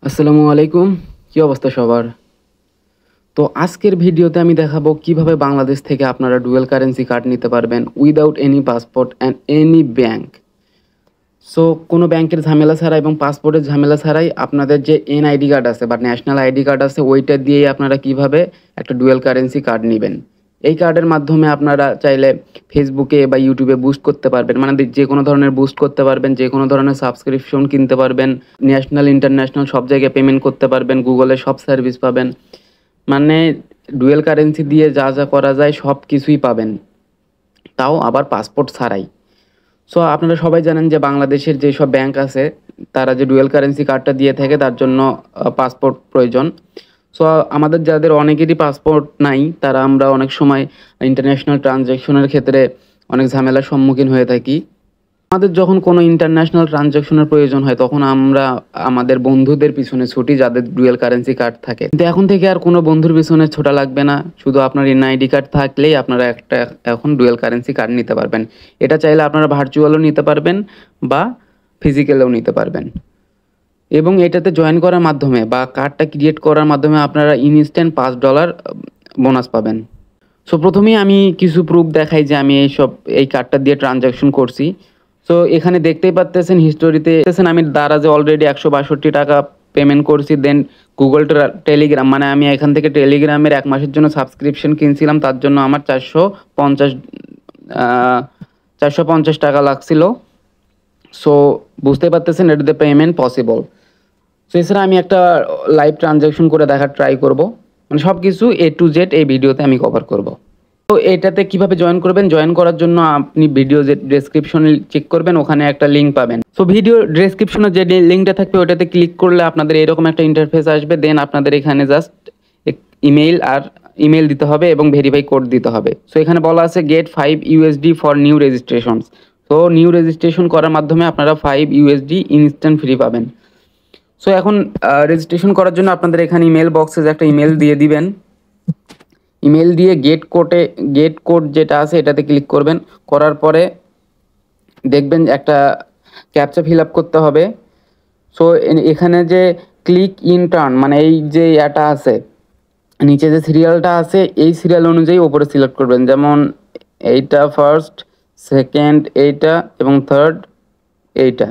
আসসালামু আলাইকুম। কি অবস্থা সবার? তো আজকের ভিডিওতে আমি দেখাবো কিভাবে বাংলাদেশ থেকে আপনারা ডুয়াল কারেন্সি কার্ড নিতে পারবেন without any passport and any bank. So কোনো ব্যাংকের ঝামেলা ছাড়াই এবং পাসপোর্টের ঝামেলা ছাড়াই আপনাদের যে এনআইডি কার্ড আছে বা ন্যাশনাল আইডি কার্ড আছে ওইটা দিয়েই আপনারা কিভাবে একটা ডুয়াল কারেন্সি কার্ড নেবেন। এই কার্ডের মাধ্যমে আপনারা চাইলে ফেসবুকে বা ইউটিউবে বুস্ট করতে পারবেন, মানে যে কোনো ধরনের বুস্ট করতে পারবেন, যে কোনো ধরনের সাবস্ক্রিপশন কিনতে পারবেন, ন্যাশনাল ইন্টারন্যাশনাল সব জায়গায় পেমেন্ট করতে পারবেন, গুগলে সব সার্ভিস পাবেন। মানে ডুয়েল কারেন্সি দিয়ে যা যা করা যায় সব কিছুই পাবেন, তাও আবার পাসপোর্ট ছাড়াই। সো আপনারা সবাই জানেন যে বাংলাদেশের যেসব ব্যাংক আছে তারা যে ডুয়েল কারেন্সি কার্ডটা দিয়ে থাকে তার জন্য পাসপোর্ট প্রয়োজন। সো আমাদের যাদের অনেকেরই পাসপোর্ট নাই তারা আমরা অনেক সময় ইন্টারন্যাশনাল ট্রানজ্যাকশনের ক্ষেত্রে অনেক ঝামেলার সম্মুখীন হয়ে থাকি। আমাদের যখন কোনো ইন্টারন্যাশনাল ট্রানজ্যাকশনের প্রয়োজন হয় তখন আমরা আমাদের বন্ধুদের পিছনে ছুটি যাদের ডুয়েল কারেন্সি কার্ড থাকে, কিন্তু এখন থেকে আর কোনো বন্ধুর পিছনে ছোটা লাগবে না। শুধু আপনার এনআইডি কার্ড থাকলেই আপনারা একটা এখন ডুয়েল কারেন্সি কার্ড নিতে পারবেন। এটা চাইলে আপনারা ভার্চুয়ালও নিতে পারবেন বা ফিজিক্যালও নিতে পারবেন। এবং এটাতে জয়েন করার মাধ্যমে বা কার্ডটা ক্রিয়েট করার মাধ্যমে আপনারা ইনস্ট্যান্ট $5 বোনাস পাবেন। সো প্রথমেই আমি কিছু প্রুফ দেখাই যে আমি এই কার্ডটা দিয়ে ট্রানজ্যাকশন করছি। সো এখানে দেখতেই পাচ্ছেন হিস্টোরিতে আমি দারাজে অলরেডি $162 পেমেন্ট করছি। দেন গুগল টেলিগ্রাম, মানে আমি এখান থেকে টেলিগ্রামের 1 মাসের জন্য সাবস্ক্রিপশন কিনছিলাম, তার জন্য আমার 450 টাকা লাগছিল। সো বুঝতে পারতেছেন এটাতে পেমেন্ট পসিবল। সো এছাড়া আমি একটা লাইভ ট্রানজ্যাকশন করে দেখার ট্রাই করব, মানে সব কিছু A to Z এই ভিডিওতে আমি কভার করব। তো এটাতে কিভাবে জয়েন করবেন, জয়েন করার জন্য আপনি ভিডিও যে ডেসক্রিপশনে চেক করবেন, ওখানে একটা লিঙ্ক পাবেন। সো ভিডিও ডেসক্রিপশনে যে লিঙ্কটা থাকবে ওটাতে ক্লিক করলে আপনাদের এরকম একটা ইন্টারফেস আসবে। দেন আপনাদের এখানে জাস্ট ইমেল দিতে হবে এবং ভেরিফাই কোড দিতে হবে। সো এখানে বলা আছে গেট $5 ফর নিউ রেজিস্ট্রেশনস। তো নিউ রেজিস্ট্রেশন করার মাধ্যমে আপনারা $5 ইনস্ট্যান্ট ফ্রি পাবেন। সো এখন রেজিস্ট্রেশন করার জন্য আপনাদের এখানে ইমেল বক্সে একটা ইমেল দিয়ে দিবেন। ইমেল দিয়ে গেট কোড যেটা আছে এটাতে ক্লিক করবেন। করার পরে দেখবেন একটা ক্যাপচা ফিল আপ করতে হবে। সো এখানে যে ক্লিক ইন টার্ন, মানে এই যে এটা আছে নিচে যে সিরিয়ালটা আছে এই সিরিয়াল অনুযায়ী ওপরে সিলেক্ট করবেন, যেমন এইটা ফার্স্ট, সেকেন্ড এইটা এবং থার্ড এইটা।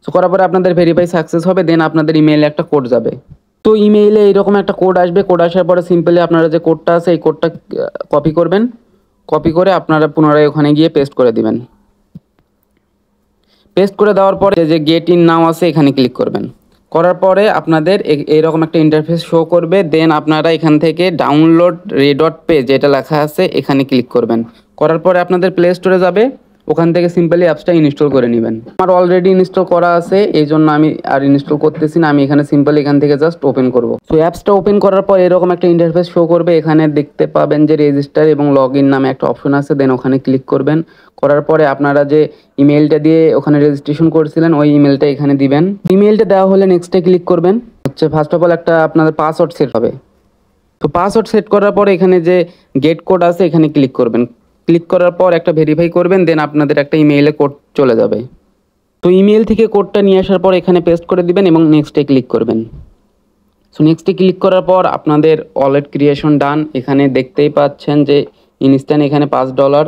সো করার পরে আপনাদের ভেরিফাই সাকসেস হবে। দেন আপনাদের ইমেইলে একটা কোড যাবে। তো ইমেইলে এইরকম একটা কোড আসবে। কোড আসার পরে সিম্পলি আপনারা যে কোডটা আছে এই কোডটা কপি করবেন। কপি করে আপনারা পুনরায় ওখানে গিয়ে পেস্ট করে দিবেন। পেস্ট করে দেওয়ার পরে যে গেট ইন নাও আছে এখানে ক্লিক করবেন। করার পরে আপনাদের এইরকম একটা ইন্টারফেস শো করবে। দেন আপনারা এখান থেকে ডাউনলোড রেডট পেজ যেটা লেখা আছে এখানে ক্লিক করবেন। করার পরে আপনাদের প্লে স্টোরে যাবে, ওখান থেকে সিম্পলি অ্যাপসটা ইনস্টল করে নেবেন। আমার অলরেডি ইনস্টল করা আছে, এই জন্য আমি আর ইনস্টল করতেছি না। আমি এখানে সিম্পলি এখান থেকে জাস্ট ওপেন করব। সো অ্যাপসটা ওপেন করার পর এরকম একটা ইন্টারফেস শো করবে। এখানে দেখতে পাবেন যে রেজিস্টার এবং লগ ইন নামে একটা অপশন আছে। দেন ওখানে ক্লিক করবেন। করার পরে আপনারা যে ইমেলটা দিয়ে ওখানে রেজিস্ট্রেশন করেছিলেন ওই ইমেলটা এখানে দিবেন। ইমেলটা দেওয়া হলে নেক্সটে ক্লিক করবেন। ফার্স্ট অফ অল একটা আপনাদের পাসওয়ার্ড সেট হবে। তো পাসওয়ার্ড সেট করার পরে এখানে যে গেট কোড আছে এখানে ক্লিক করবেন। ক্লিক করার পর একটা ভেরিফাই করবেন। দেন আপনাদের একটা ইমেইলে কোড চলে যাবে। তো ইমেল থেকে কোডটা নিয়ে আসার পর এখানে পেস্ট করে দিবেন এবং নেক্সটে ক্লিক করবেন। সো নেক্সটে ক্লিক করার পর আপনাদের ওয়ালেট ক্রিয়েশন ডান। এখানে দেখতেই পাচ্ছেন যে ইনস্ট্যান্ট এখানে $5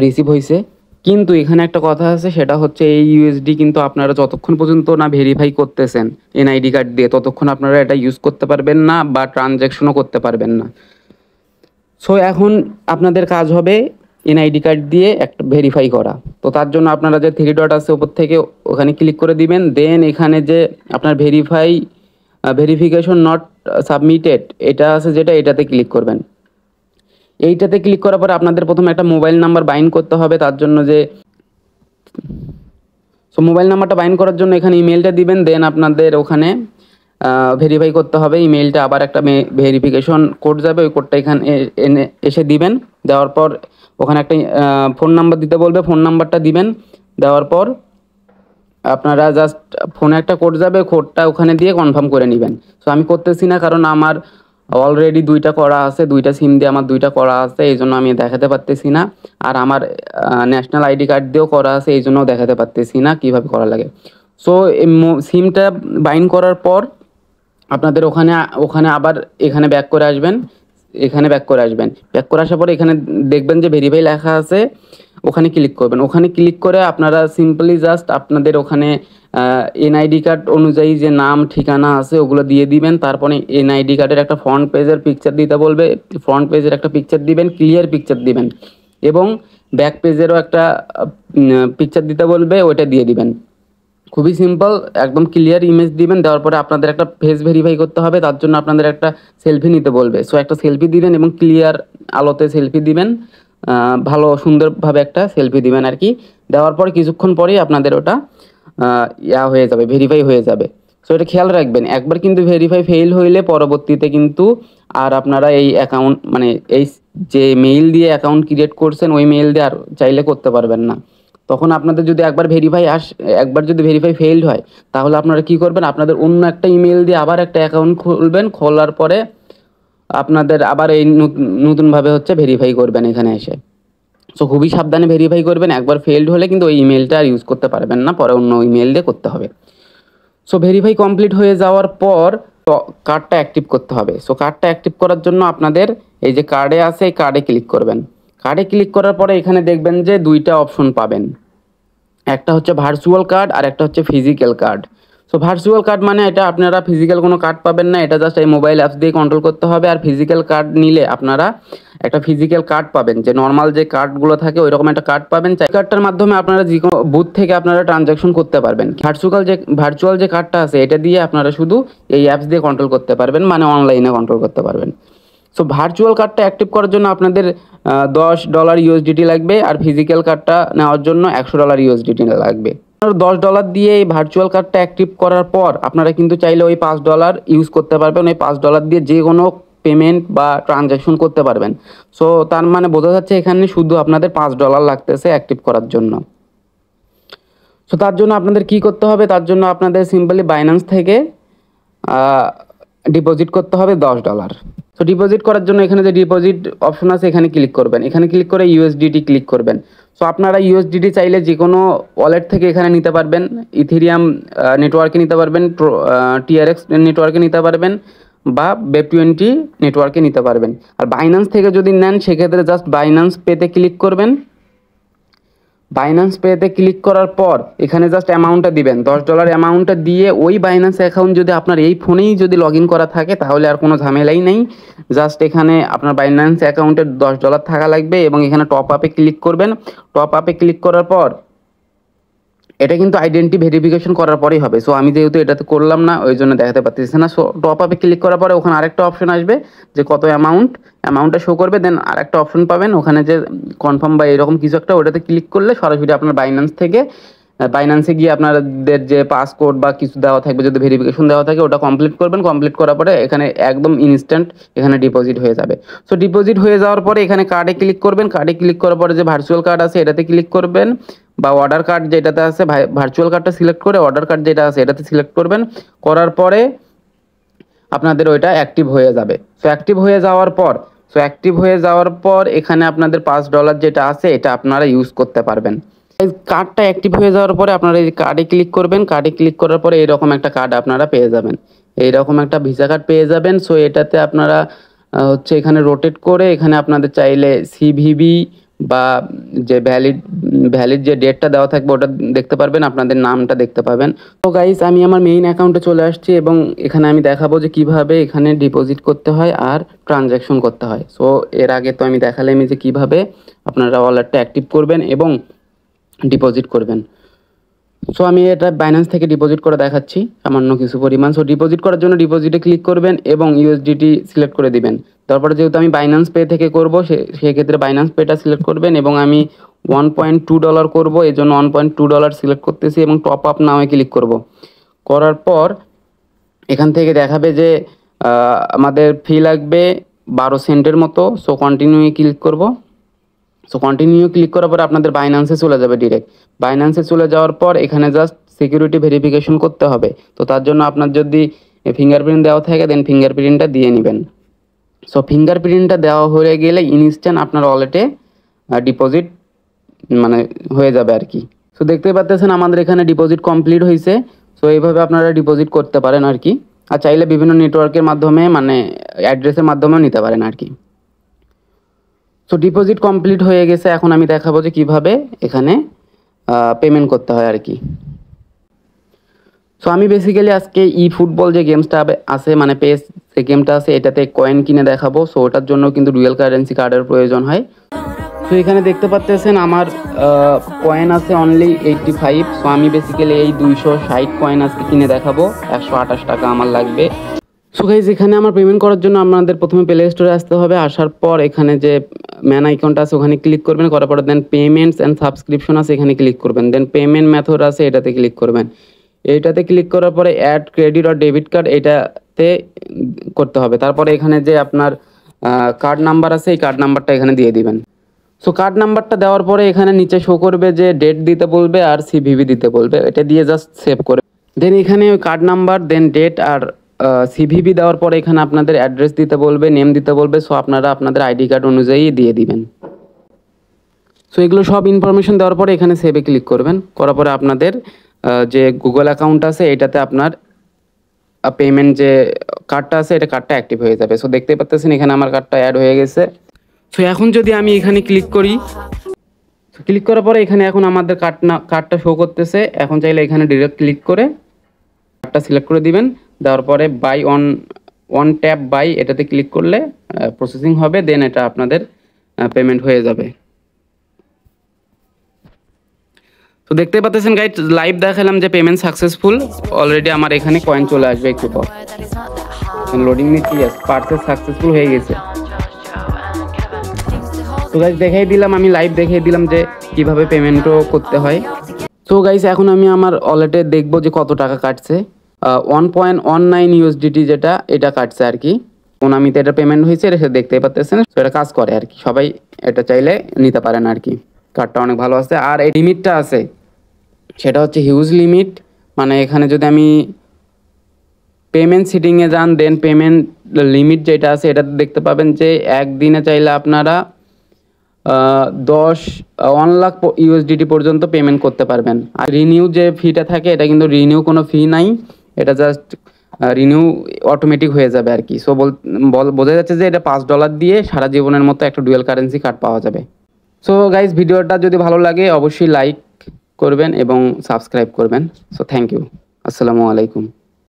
রিসিভ হয়েছে। কিন্তু এখানে একটা কথা আছে, সেটা হচ্ছে এই ইউএসডি কিন্তু আপনারা যতক্ষণ পর্যন্ত না ভেরিফাই করতেছেন এনআইডি কার্ড দিয়ে ততক্ষণ আপনারা এটা ইউজ করতে পারবেন না বা ট্রানজ্যাকশনও করতে পারবেন না। সো এখন আপনাদের কাজ হবে এনআইডি কার্ড দিয়ে একটা ভেরিফাই করা। তো তার জন্য আপনারা যে 3 ডট আছে উপর থেকে ওখানে ক্লিক করে দিবেন। দেন এখানে যে আপনার ভেরিফিকেশন নট সাবমিটেড এটা আছে যেটা, এটাতে ক্লিক করবেন। এইটাতে ক্লিক করার পরে আপনাদের প্রথমে একটা মোবাইল নাম্বার বাইন্ড করতে হবে। তার জন্য মোবাইল নাম্বারটা বাইন্ড করার জন্য এখানে ইমেলটা দিবেন। দেন আপনাদের ওখানে ভেরিফাই করতে হবে। ইমেইলটা আবার একটা ভেরিফিকেশন কোড যাবে, ওই কোডটা এখানে এসে দিবেন। দেওয়ার পর ওখানে একটা ফোন নাম্বার দিতে বলবে, ফোন নাম্বারটা দিবেন। দেওয়ার পর আপনারা জাস্ট ফোনে একটা কোড যাবে, কোডটা ওখানে দিয়ে কনফার্ম করে নেবেন। সো আমি করতেছি না কারণ আমার অলরেডি 2টা করা আছে, 2টা সিম দিয়ে আমার 2টা করা আছে, এই জন্য আমি দেখাতে পারতেছি না। আর আমার ন্যাশনাল আইডি কার্ড দিয়েও করা আছে, এই জন্যও দেখাতে পারতেছি না কীভাবে করা লাগে। সো সিমটা বাইন্ড করার পর আপনাদের ওখানে ওখানে আবার এখানে ব্যাক করে আসবেন, ব্যাক করে আসার পরে এখানে দেখবেন যে ভেরিফাই লেখা আছে, ওখানে ক্লিক করবেন। ওখানে ক্লিক করে আপনারা সিম্পলি জাস্ট আপনাদের ওখানে এনআইডি কার্ড অনুযায়ী যে নাম ঠিকানা আছে ওগুলো দিয়ে দিবেন। তারপরে এনআইডি কার্ডের একটা ফ্রন্ট পেজের পিকচার দিতে বলবে, ফ্রন্ট পেজের একটা পিকচার দিবেন, ক্লিয়ার পিকচার দিবেন, এবং ব্যাক পেজেরও একটা পিকচার দিতে বলবে, ওইটা দিয়ে দিবেন। খুবই সিম্পল, একদম ক্লিয়ার ইমেজ দিবেন। দেওয়ার পরে আপনাদের একটা ফেস ভেরিফাই করতে হবে, তার জন্য আপনাদের একটা সেলফি নিতে বলবে। সো একটা সেলফি দিবেন এবং ক্লিয়ার আলোতে সেলফি দিবেন, ভালো সুন্দরভাবে একটা সেলফি দিবেন আর কি। দেওয়ার পরে কিছুক্ষণ পরেই আপনাদের ওটা হয়ে যাবে, ভেরিফাই হয়ে যাবে। সো এটা খেয়াল রাখবেন, একবার কিন্তু ভেরিফাই ফেল হইলে পরবর্তীতে কিন্তু আর আপনারা এই অ্যাকাউন্ট মানে এই যে মেইল দিয়ে অ্যাকাউন্ট ক্রিয়েট করছেন ওই মেইল দিয়ে আর চাইলে করতে পারবেন না। তখন আপনাদের যদি একবার যদি ভেরিফাই ফেইলড হয়, তাহলে আপনারা কি করবেন, আপনাদের অন্য একটা ইমেল দিয়ে আবার একটা অ্যাকাউন্ট খুলবেন, খোলার পরে আপনাদের আবার এই নতুনভাবে হচ্ছে ভেরিফাই করবেন এখানে এসে। সো খুবই সাবধানে ভেরিফাই করবেন, একবার ফেইলড হলে কিন্তু ওই ইমেলটা আর ইউজ করতে পারবেন না, পরে অন্য ইমেল দিয়ে করতে হবে। সো ভেরিফাই কমপ্লিট হয়ে যাওয়ার পর কার্ডটা অ্যাক্টিভ করতে হবে। সো কার্ডটা অ্যাক্টিভ করার জন্য আপনাদের এই যে কার্ডে আছে, এই কার্ডে ক্লিক করবেন। কার্ডে ক্লিক করার পরে এখানে দেখবেন যে দুইটা অপশন পাবেন, একটা হচ্ছে ভার্চুয়াল কার্ড আর একটা হচ্ছে physical card. So virtual card মানে এটা আপনারা ফিজিক্যাল কোনো কার্ড পাবেন না, এটা জাস্ট এই মোবাইল অ্যাপস দিয়ে কন্ট্রোল করতে হবে। আর ফিজিক্যাল কার্ড নিলে আপনারা একটা ফিজিক্যাল কার্ড পাবেন, যে নর্মাল যে কার্ডগুলো থাকে ওই রকম একটা কার্ড পাবেন। এই কার্ডটার মাধ্যমে আপনারা যে কোনো বুথ থেকে আপনারা ট্রানজ্যাকশন করতে পারবেন। ভার্চুয়াল যে কার্ডটা আছে এটা দিয়ে আপনারা শুধু এই অ্যাপস দিয়ে কন্ট্রোল করতে পারবেন, মানে অনলাইনে কন্ট্রোল করতে পারবেন। সো ভার্চুয়াল কার্ডটা অ্যাক্টিভ করার জন্য আপনাদের $10 ইউএসডিটি লাগবে, আর ফিজিক্যাল কার্ডটা নেওয়ার জন্য $100 ইউএসডিটি লাগবে। $10 দিয়ে এই ভার্চুয়াল কার্ডটা অ্যাক্টিভ করার পর আপনারা কিন্তু চাইলে ওই $5 ইউজ করতে পারবেন, ওই $5 দিয়ে যে কোনো পেমেন্ট বা ট্রানজ্যাকশন করতে পারবেন। সো তার মানে বোঝা যাচ্ছে এখানে শুধু আপনাদের $5 লাগতেছে অ্যাক্টিভ করার জন্য। সো তার জন্য আপনাদের কি করতে হবে, তার জন্য আপনাদের সিম্পলি বাইন্যান্স থেকে ডিপোজিট করতে হবে $10। সো ডিপোজিট করার জন্য এখানে যে ডিপোজিট অপশন আছে এখানে ক্লিক করবেন, এখানে ক্লিক করে ইউএসডিটি ক্লিক করবেন। সো আপনারা ইউএসডিটি চাইলে যে কোনো ওয়ালেট থেকে এখানে নিতে পারবেন, ইথেরিয়াম নেটওয়ার্কে নিতে পারবেন, টিআরএক্স নেটওয়ার্কে নিতে পারবেন, বা ওয়েব20 নেটওয়ার্কে নিতে পারবেন। আর বাইন্যান্স থেকে যদি নেন সেক্ষেত্রে জাস্ট বাইন্যান্স পেতে ক্লিক করবেন। বাইন্যান্স পেতে ক্লিক করার পর এখানে জাস্ট অ্যামাউন্টটা দিবেন, $10 অ্যামাউন্টটা দিয়ে ওই বাইন্যান্স অ্যাকাউন্ট যদি আপনার এই ফোনেই যদি লগ ইন করা থাকে তাহলে আর কোনো ঝামেলাই নেই। জাস্ট এখানে আপনার বাইন্যান্স অ্যাকাউন্টে $10 থাকা লাগবে এবং এখানে টপ আপে ক্লিক করবেন। টপ আপে ক্লিক করার পর এটা কিন্তু আইডেন্টি ভেরিফিকেশন করার পরেই হবে। সো আমি যেহেতু এটাতে করলাম না ওই জন্য দেখাতে পারতেছি না। সো টপ আপে ক্লিক করার পরে ওখানে আরেকটা অপশন আসবে যে কত অ্যামাউন্টটা শো করবে, দেন আরেকটা অপশন পাবেন ওখানে যে কনফার্ম বা এরকম কিছু একটা, ওটাতে ক্লিক করলে সরাসরি আপনার বাইন্যান্স থেকে বাইন্যান্সে গিয়ে আপনাদের যে পাসকোড বা কিছু দেওয়া থাকবে, যদি ভেরিফিকেশন দেওয়া থাকে ওটা কমপ্লিট করবেন। কমপ্লিট করার পরে এখানে একদম ইনস্ট্যান্ট এখানে ডিপোজিট হয়ে যাবে। সো ডিপোজিট হয়ে যাওয়ার পরে এখানে কার্ডে ক্লিক করবেন, কার্ডে ক্লিক করার পরে যে ভার্চুয়াল কার্ড আছে এটাতে ক্লিক করবেন, বা অর্ডার কার্ড যেটাতে আছে ভার্চুয়াল কার্ডটা সিলেক্ট করে অর্ডার কার্ড যেটা আছে এটাতে সিলেক্ট করবেন। করার পরে আপনাদের ওইটা অ্যাক্টিভ হয়ে যাবে। সো অ্যাক্টিভ হয়ে যাওয়ার পর এখানে আপনাদের $5 যেটা আছে এটা আপনারা ইউজ করতে পারবেন। এই কার্ডটা অ্যাক্টিভ হয়ে যাওয়ার পরে আপনারা এই কার্ডে ক্লিক করবেন, কার্ডে ক্লিক করার পরে এইরকম একটা কার্ড আপনারা পেয়ে যাবেন, এইরকম একটা ভিসা কার্ড পেয়ে যাবেন। সো এটাতে আপনারা হচ্ছে এখানে রোটেট করে এখানে আপনাদের চাইলে সিভিভি বা যে ভ্যালিড যে ডেটটা দেওয়া থাকবে ওটা দেখতে পারবেন, আপনাদের নামটা দেখতে পাবেন। তো গাইস আমি আমার মেইন অ্যাকাউন্টে চলে আসছি এবং এখানে আমি দেখাবো যে কিভাবে এখানে ডিপোজিট করতে হয় আর ট্রানজ্যাকশন করতে হয়। সো এর আগে তো আমি দেখালাম যে কিভাবে আপনারা ওয়ালেটটা অ্যাক্টিভ করবেন এবং ডিপোজিট করবেন। সো আমি এটা বাইন্যান্স থেকে ডিপোজিট করে দেখাচ্ছি সামান্য কিছু পরিমাণ। সো ডিপোজিট করার জন্য ডিপোজিটে ক্লিক করবেন এবং ইউএসডিটি সিলেক্ট করে দিবেন। তারপরে যেহেতু আমি বাইন্যান্স পে থেকে করবো সেক্ষেত্রে বাইন্যান্স পেটা সিলেক্ট করবেন এবং আমি $1.2 করবো, এই জন্য $1.2 সিলেক্ট করতেছি এবং টপ আপ নামে ক্লিক করব। করার পর এখান থেকে দেখাবে যে আমাদের ফি লাগবে 12 সেন্টের মতো। সো কন্টিনিউ ক্লিক করব। সো কন্টিনিউ ক্লিক করার পর আপনাদের বাইন্যান্সে চলে যাবে ডিরেক্ট। বাইন্যান্সে চলে যাওয়ার পর এখানে জাস্ট সিকিউরিটি ভেরিফিকেশন করতে হবে। তো তার জন্য আপনার যদি ফিঙ্গারপ্রিন্ট দেওয়া থাকে দেন ফিঙ্গারপ্রিন্টটা দিয়ে নেবেন। সো ফিঙ্গারপ্রিন্টটা দেওয়া হয়ে গেলে ইনস্ট্যান্ট আপনার ওয়ালেটে ডিপোজিট মানে হয়ে যাবে আর কি। সো দেখতে পাচ্ছেন আমাদের এখানে ডিপোজিট কমপ্লিট হয়েছে। সো এইভাবে আপনারা ডিপোজিট করতে পারেন আর কি। আর চাইলে বিভিন্ন নেটওয়ার্কের মাধ্যমে মানে অ্যাড্রেসের মাধ্যমেও নিতে পারেন আর কি। সো ডিপোজিট কমপ্লিট হয়ে গেছে, এখন আমি দেখাবো যে কীভাবে এখানে পেমেন্ট করতে হয় আর কি। সো আমি বেসিক্যালি আজকে ই ফুটবল যে গেমসটা আছে মানে পেস যে গেমটা আছে এটাতে কয়েন কিনে দেখাবো। সো ওটার জন্য কিন্তু ডুয়েল কারেন্সি কার্ডের প্রয়োজন হয়। তো এখানে দেখতে পাচ্ছেন আমার কয়েন আছে অনলি 85। সো আমি বেসিক্যালি এই 260 কয়েন আজকে কিনে দেখাবো, 128 টাকা আমার লাগবে। সো গাইজ এখানে আমার পেমেন্ট করার জন্য আপনাদের প্রথমে প্লে স্টোরে আসতে হবে। আসার পর এখানে যে ম্যান আইকনটা আছে ওখানে ক্লিক করবেন, করার পর দেন পেমেন্টস অ্যান্ড সাবস্ক্রিপশন আছে এখানে ক্লিক করবেন, দেন পেমেন্ট মেথড আছে এটাতে ক্লিক করবেন। এইটাতে ক্লিক করার পরে অ্যাড ক্রেডিট আর ডেবিট কার্ড এটাতে করতে হবে। তারপরে এখানে যে আপনার কার্ড নাম্বার আছে এই কার্ড নাম্বারটা এখানে দিয়ে দিবেন। সো কার্ড নাম্বারটা দেওয়ার পরে এখানে নিচে শো করবে যে ডেট দিতে বলবে আর সিভিভি দিতে বলবে, এটা দিয়ে জাস্ট সেভ করে দেন এখানে ওই কার্ড নাম্বার দেন ডেট আর সিভিভি দেওয়ার পরে এখানে আপনাদের অ্যাড্রেস দিতে বলবে, নেম দিতে বলবে। সো আপনারা আপনাদের আইডি কার্ড অনুযায়ী দিয়ে দিবেন। সো এগুলো সব ইনফরমেশন দেওয়ার পরে এখানে সেভে ক্লিক করবেন, করার পরে আপনাদের যে গুগল অ্যাকাউন্ট আছে এটাতে আপনার পেমেন্ট যে কার্ডটা আছে এটা কার্ডটা অ্যাক্টিভ হয়ে যাবে। সো দেখতেই পাচ্ছেন এখানে আমার কার্ডটা অ্যাড হয়ে গেছে। সো এখন যদি আমি এখানে ক্লিক করি, ক্লিক করার পরে এখানে এখন আমাদের কার্ডটা শো করতেছে। এখন চাইলে এখানে ডিরেক্ট ক্লিক করে কার্ডটা সিলেক্ট করে দিবেন, দেওয়ার পরে বাই অন ট্যাপ বাই এটাতে ক্লিক করলে প্রসেসিং হবে, দেন এটা আপনাদের পেমেন্ট হয়ে যাবে। তো দেখতে পাচ্ছেন গাইড লাইভ দেখালাম যে পেমেন্ট সাকসেসফুল, অলরেডি আমার এখানে কয়েন চলে আসবে একটু পর। লোডিং নিচ্ছি, পার্সেস সাকসেসফুল হয়ে গেছে। তো গাইজ দেখাই দিলাম, আমি লাইভ দেখিয়ে দিলাম যে কিভাবে পেমেন্টও করতে হয়। সো গাইজ এখন আমি আমার ওয়ালেটে দেখবো যে কত টাকা কাটছে। 1.19 USDT যেটা এটা কাটছে আর কি। কোনামিতে এটা পেমেন্ট হয়েছে, এটা দেখতেই পাচ্ছেন। তো এটা কাজ করে আর কি, সবাই এটা চাইলে নিতে পারেন আর কি। কার্ডটা অনেক ভালো আছে। আর এই লিমিটটা আছে সেটা হচ্ছে হিউজ লিমিট। মানে এখানে যদি আমি পেমেন্ট সিটিংয়ে যান দেন পেমেন্ট লিমিট যেটা আছে এটাতে দেখতে পাবেন যে একদিনে চাইলে আপনারা 1 লাখ USDT পর্যন্ত পেমেন্ট করতে পারবেন। আর রিনিউ যে ফিটা থাকে এটা কিন্তু রিনিউ কোনো ফি নাই, এটা জাস্ট রিনিউ অটোমেটিক হয়ে যাবে আর কি। সো বোঝা যাচ্ছে যে এটা $5 দিয়ে সারা জীবনের মতো একটা ডুয়েল কারেন্সি কার্ড পাওয়া যাবে। সো গাইজ ভিডিওটা যদি ভালো লাগে অবশ্যই লাইক করবেন এবং সাবস্ক্রাইব করবেন। সো থ্যাংক ইউ, আসসালামু আলাইকুম।